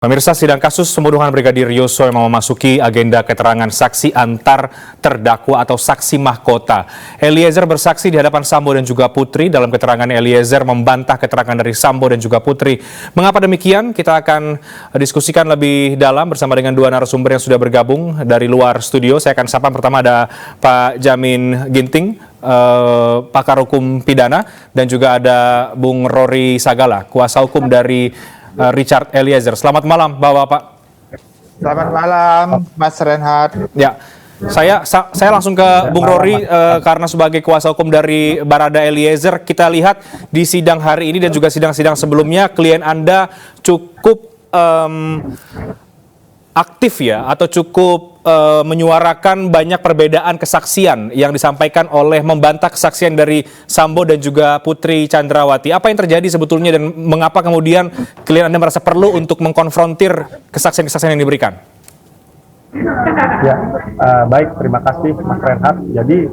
Pemirsa, sidang kasus pembunuhan Brigadir Yosua yang memasuki agenda keterangan saksi antar terdakwa atau saksi mahkota. Eliezer bersaksi di hadapan Sambo dan juga Putri. Dalam keterangan Eliezer membantah keterangan dari Sambo dan juga Putri. Mengapa demikian? Kita akan diskusikan lebih dalam bersama dengan dua narasumber yang sudah bergabung dari luar studio. Saya akan sapa pertama ada Pak Jamin Ginting, pakar hukum pidana, dan juga ada Bung Rory Sagala, kuasa hukum dari Richard Eliezer. Selamat malam, Bapak-bapak. Selamat malam, Mas Renhat. Ya, saya langsung ke Bung Rory karena sebagai kuasa hukum dari Barada Eliezer, kita lihat di sidang hari ini dan juga sidang-sidang sebelumnya, klien Anda cukup aktif ya, atau cukup menyuarakan banyak perbedaan kesaksian yang disampaikan oleh membantah kesaksian dari Sambo dan juga Putri Chandrawati. Apa yang terjadi sebetulnya dan mengapa kemudian klien Anda merasa perlu untuk mengkonfrontir kesaksian-kesaksian yang diberikan? Ya, baik, terima kasih Mas Renhat. Jadi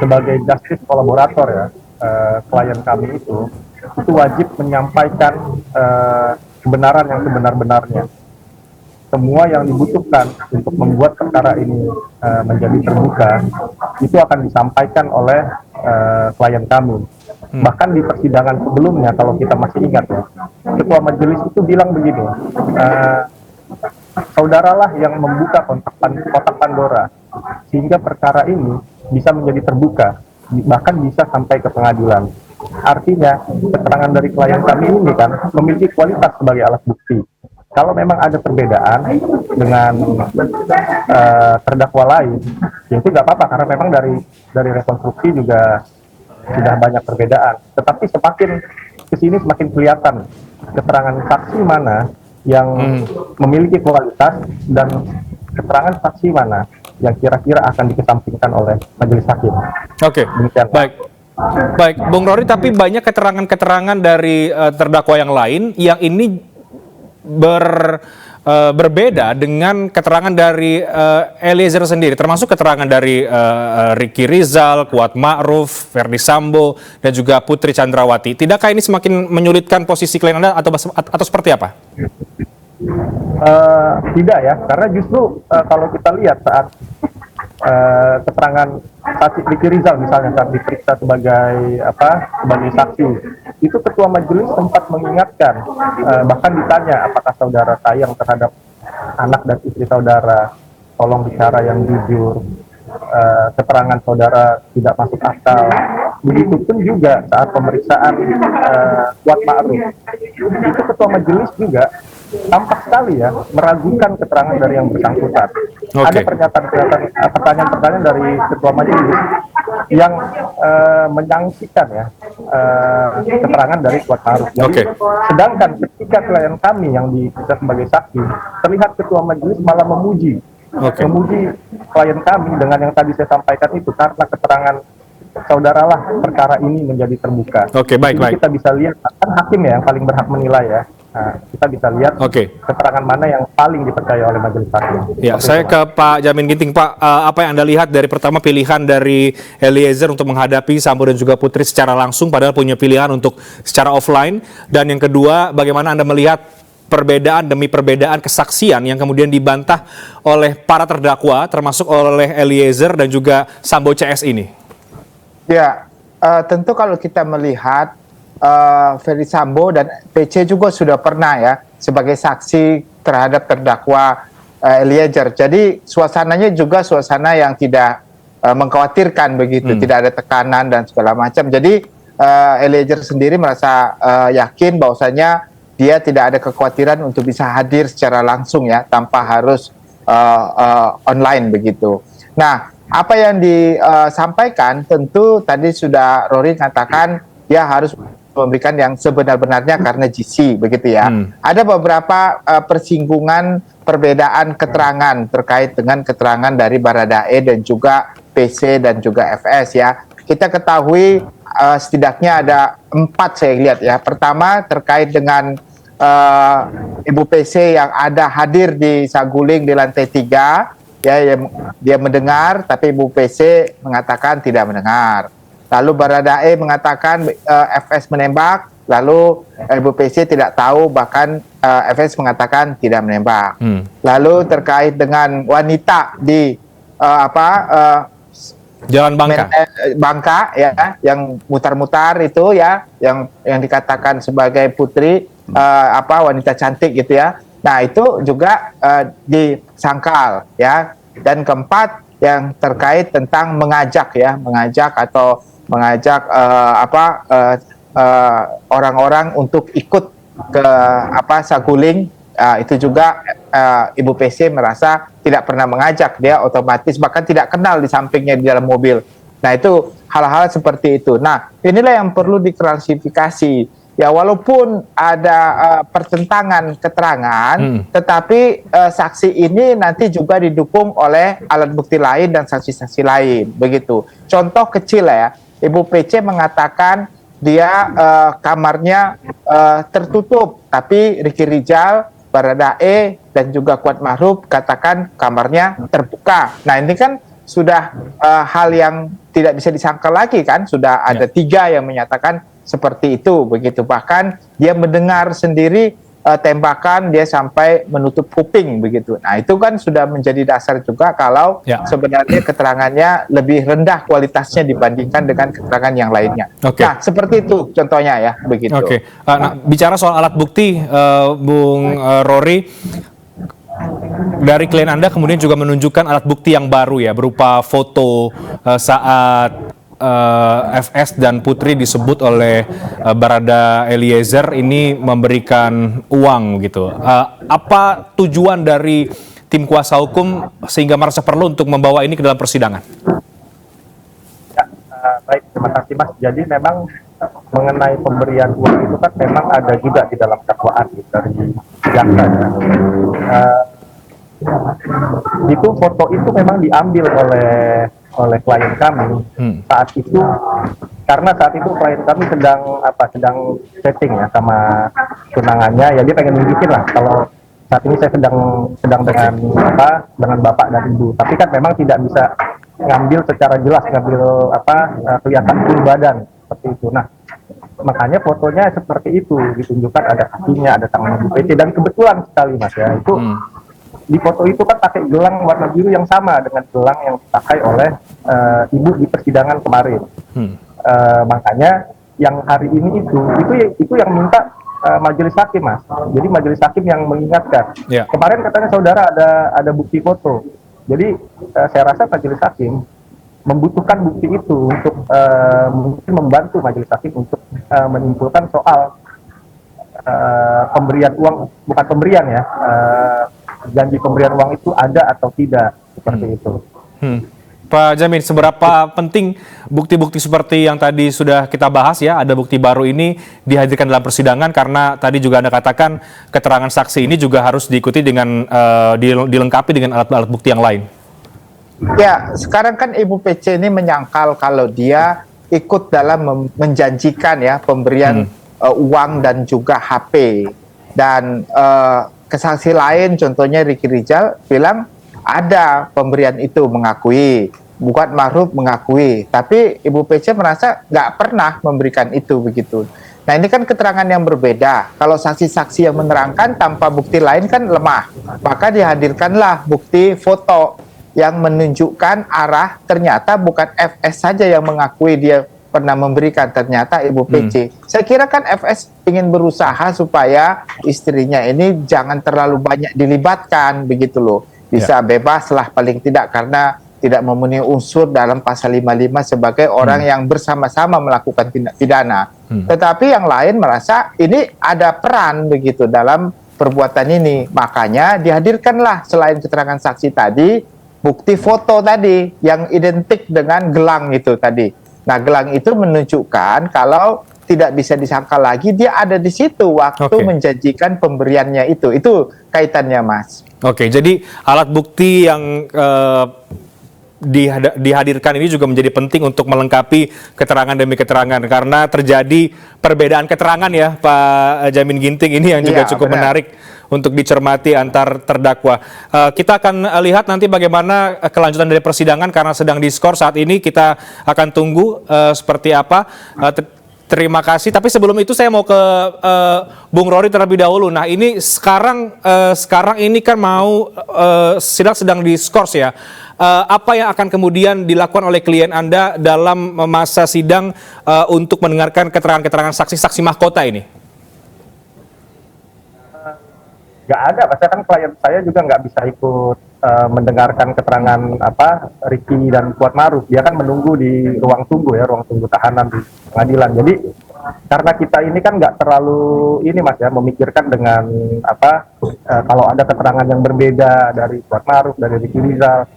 sebagai justice kolaborator ya, klien kami itu wajib menyampaikan kebenaran yang sebenar-benarnya. Semua yang dibutuhkan untuk membuat perkara ini menjadi terbuka itu akan disampaikan oleh klien kami. Bahkan di persidangan sebelumnya, kalau kita masih ingat ya, ketua majelis itu bilang begini, saudaralah yang membuka kotak Pandora sehingga perkara ini bisa menjadi terbuka, bahkan bisa sampai ke pengadilan. Artinya keterangan dari klien kami ini kan memiliki kualitas sebagai alat bukti. Kalau memang ada perbedaan dengan terdakwa lain, ya itu nggak apa-apa karena memang dari rekonstruksi juga sudah banyak perbedaan. Tetapi semakin kesini semakin kelihatan keterangan saksi mana yang memiliki kualitas dan keterangan saksi mana yang kira-kira akan dikesampingkan oleh majelis hakim. Oke, baik. Baik, Bung Rory, tapi banyak keterangan-keterangan dari terdakwa yang lain yang ini berbeda dengan keterangan dari Eliezer sendiri, termasuk keterangan dari Ricky Rizal, Kuat Ma'ruf, Ferdi Sambo, dan juga Putri Chandrawati. Tidakkah ini semakin menyulitkan posisi klien Anda atau seperti apa? Tidak ya, karena justru kalau kita lihat saat keterangan saksi Ricky Rizal misalnya saat diperiksa sebagai saksi, itu ketua majelis sempat mengingatkan, bahkan ditanya apakah saudara sayang terhadap anak dan istri saudara, tolong bicara yang jujur, keterangan saudara tidak masuk akal. Begitupun juga saat pemeriksaan Kuat Ma'ruf, itu ketua majelis juga tampak sekali ya meragukan keterangan dari yang bersangkutan. Ada pertanyaan-pertanyaan dari ketua majelis yang menyangsikan ya keterangan dari Kuat Ma'ruf. Jadi sedangkan ketika klien kami yang diperiksa sebagai saksi, terlihat ketua majelis malah memuji klien kami dengan yang tadi saya sampaikan itu, karena keterangan saudaralah perkara ini menjadi terbuka. Baik. Kita bisa lihat, kan hakim ya yang paling berhak menilai ya. Nah, kita bisa lihat keterangan mana yang paling dipercaya oleh majelis hakim. Ya, saya ke Pak Jamin Ginting. Pak, apa yang Anda lihat dari pertama pilihan dari Eliezer untuk menghadapi Sambo dan juga Putri secara langsung, padahal punya pilihan untuk secara offline, dan yang kedua, bagaimana Anda melihat perbedaan demi perbedaan kesaksian yang kemudian dibantah oleh para terdakwa, termasuk oleh Eliezer dan juga Sambo CS ini? Ya, tentu kalau kita melihat Ferdi Sambo dan PC juga sudah pernah ya sebagai saksi terhadap terdakwa Eliezer. Jadi suasananya juga suasana yang tidak mengkhawatirkan begitu, tidak ada tekanan dan segala macam. Jadi Eliezer sendiri merasa yakin bahwasanya dia tidak ada kekhawatiran untuk bisa hadir secara langsung ya, tanpa harus online begitu. Nah, apa yang disampaikan tentu tadi sudah Rory katakan dia harus memberikan yang sebenar-benarnya karena GC begitu ya. Ada beberapa persinggungan perbedaan keterangan terkait dengan keterangan dari Baradae dan juga PC dan juga FS ya. Kita ketahui setidaknya ada 4 saya lihat ya. Pertama terkait dengan Ibu PC yang ada hadir di Saguling di lantai 3 ya, dia mendengar tapi Ibu PC mengatakan tidak mendengar. Lalu Baradae mengatakan FS menembak, Lalu Ibu PC tidak tahu, bahkan FS mengatakan tidak menembak. Lalu terkait dengan wanita di Jalan Bangka. Bangka ya, yang mutar-mutar itu ya, yang dikatakan sebagai putri wanita cantik gitu ya. Nah, itu juga disangkal ya. Dan keempat yang terkait tentang mengajak orang-orang untuk ikut ke saguling, itu juga Ibu PC merasa tidak pernah mengajak, dia otomatis bahkan tidak kenal di sampingnya di dalam mobil. Nah, itu hal-hal seperti itu. Nah, inilah yang perlu diklasifikasi. Ya, walaupun ada pertentangan keterangan, tetapi saksi ini nanti juga didukung oleh alat bukti lain dan saksi-saksi lain, begitu. Contoh kecil ya, Ibu PC mengatakan dia kamarnya tertutup, tapi Ricky Rijal, Baradae, dan juga Kuat Ma'ruf katakan kamarnya terbuka. Nah, ini kan sudah hal yang tidak bisa disangkal lagi kan, sudah ada 3 yang menyatakan seperti itu, begitu. Bahkan dia mendengar sendiri tembakan, dia sampai menutup kuping, begitu. Nah, itu kan sudah menjadi dasar juga kalau sebenarnya keterangannya lebih rendah kualitasnya dibandingkan dengan keterangan yang lainnya. Nah, seperti itu contohnya ya, begitu. Nah, bicara soal alat bukti, Bung Rory, dari klien Anda kemudian juga menunjukkan alat bukti yang baru ya, berupa foto saat FS dan Putri disebut oleh Barada Eliezer ini memberikan uang gitu. Apa tujuan dari tim kuasa hukum sehingga merasa perlu untuk membawa ini ke dalam persidangan? Ya, baik, terima kasih Mas. Jadi memang mengenai pemberian uang itu kan memang ada juga di dalam dakwaan dari jaksa. Itu foto itu memang diambil oleh klien kami saat itu, karena saat itu klien kami sedang setting ya sama tunangannya, ya dia pengen nunjukin lah kalau saat ini saya sedang dengan bapak dan ibu, tapi kan memang tidak bisa ngambil secara jelas, kelihatan full badan seperti itu. Nah, makanya fotonya seperti itu, ditunjukkan ada kakinya, ada tangan Ibu PC, dan kebetulan sekali Mas ya, itu di foto itu kan pakai gelang warna biru yang sama dengan gelang yang dipakai oleh ibu di persidangan kemarin. Makanya yang hari ini itu yang minta majelis hakim, Mas. Jadi majelis hakim yang mengingatkan. Kemarin katanya saudara ada bukti foto. Jadi saya rasa majelis hakim membutuhkan bukti itu untuk mungkin membantu majelis hakim untuk menyimpulkan soal pemberian uang, bukan pemberian ya, janji pemberian uang itu ada atau tidak, seperti itu. Pak Jamin, seberapa penting bukti-bukti seperti yang tadi sudah kita bahas ya, ada bukti baru ini dihadirkan dalam persidangan, karena tadi juga Anda katakan keterangan saksi ini juga harus diikuti dengan dilengkapi dengan alat-alat bukti yang lain. Ya, sekarang kan Ibu PC ini menyangkal kalau dia ikut dalam menjanjikan ya pemberian uang dan juga HP, dan kesaksi lain contohnya Ricky Rijal bilang ada pemberian itu, mengakui, Kuat Ma'ruf mengakui, tapi Ibu PC merasa nggak pernah memberikan itu, begitu. Nah, ini kan keterangan yang berbeda. Kalau saksi-saksi yang menerangkan tanpa bukti lain kan lemah, maka dihadirkanlah bukti foto yang menunjukkan arah, ternyata bukan FS saja yang mengakui dia pernah memberikan, ternyata Ibu PC. Saya kira kan FS ingin berusaha supaya istrinya ini jangan terlalu banyak dilibatkan, begitu loh. Bisa bebas lah paling tidak, karena tidak memenuhi unsur dalam pasal 55 sebagai orang yang bersama-sama melakukan tindak pidana. Tetapi yang lain merasa ini ada peran begitu dalam perbuatan ini. Makanya dihadirkanlah selain keterangan saksi tadi, bukti foto tadi yang identik dengan gelang itu tadi. Nah, gelang itu menunjukkan kalau tidak bisa disangkal lagi dia ada di situ waktu menjanjikan pemberiannya itu. Itu kaitannya, Mas. Jadi alat bukti yang dihadirkan ini juga menjadi penting untuk melengkapi keterangan demi keterangan, karena terjadi perbedaan keterangan ya, Pak Jamin Ginting, ini yang juga cukup menarik untuk dicermati antar terdakwa. Kita akan lihat nanti bagaimana kelanjutan dari persidangan, karena sedang diskor saat ini. Kita akan tunggu seperti apa. terima kasih. Tapi sebelum itu saya mau ke Bung Rory terlebih dahulu. Nah, ini sekarang ini kan mau sidang sedang diskors ya. Apa yang akan kemudian dilakukan oleh klien Anda dalam masa sidang untuk mendengarkan keterangan-keterangan saksi-saksi mahkota ini? Nggak ada, maksudnya kan klien saya juga nggak bisa ikut mendengarkan keterangan Ricky dan Kuat Maruf. Dia kan menunggu di ruang tunggu tahanan di pengadilan. Jadi karena kita ini kan nggak terlalu ini Mas ya memikirkan dengan kalau ada keterangan yang berbeda dari Kuat Maruf, dari Ricky Rizal,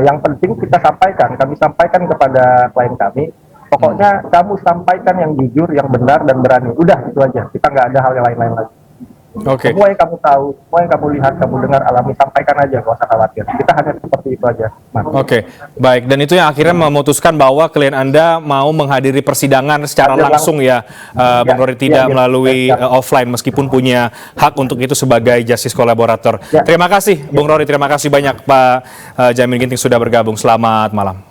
yang penting kami sampaikan kepada klien kami. Pokoknya kamu sampaikan yang jujur, yang benar dan berani. Udah itu aja. Kita nggak ada hal yang lain-lain lagi. Oke. Semua yang kamu tahu, semua yang kamu lihat, kamu dengar, alami, sampaikan aja, gak usah khawatir. Kita hanya seperti itu aja, Mas. Oke, baik. Dan itu yang akhirnya memutuskan bahwa klien Anda mau menghadiri persidangan secara langsung ya, Bung Rory, tidak melalui offline, meskipun punya hak untuk itu sebagai justice collaborator. Terima kasih, Bung Rory. Terima kasih banyak, Pak Jamin Ginting sudah bergabung. Selamat malam.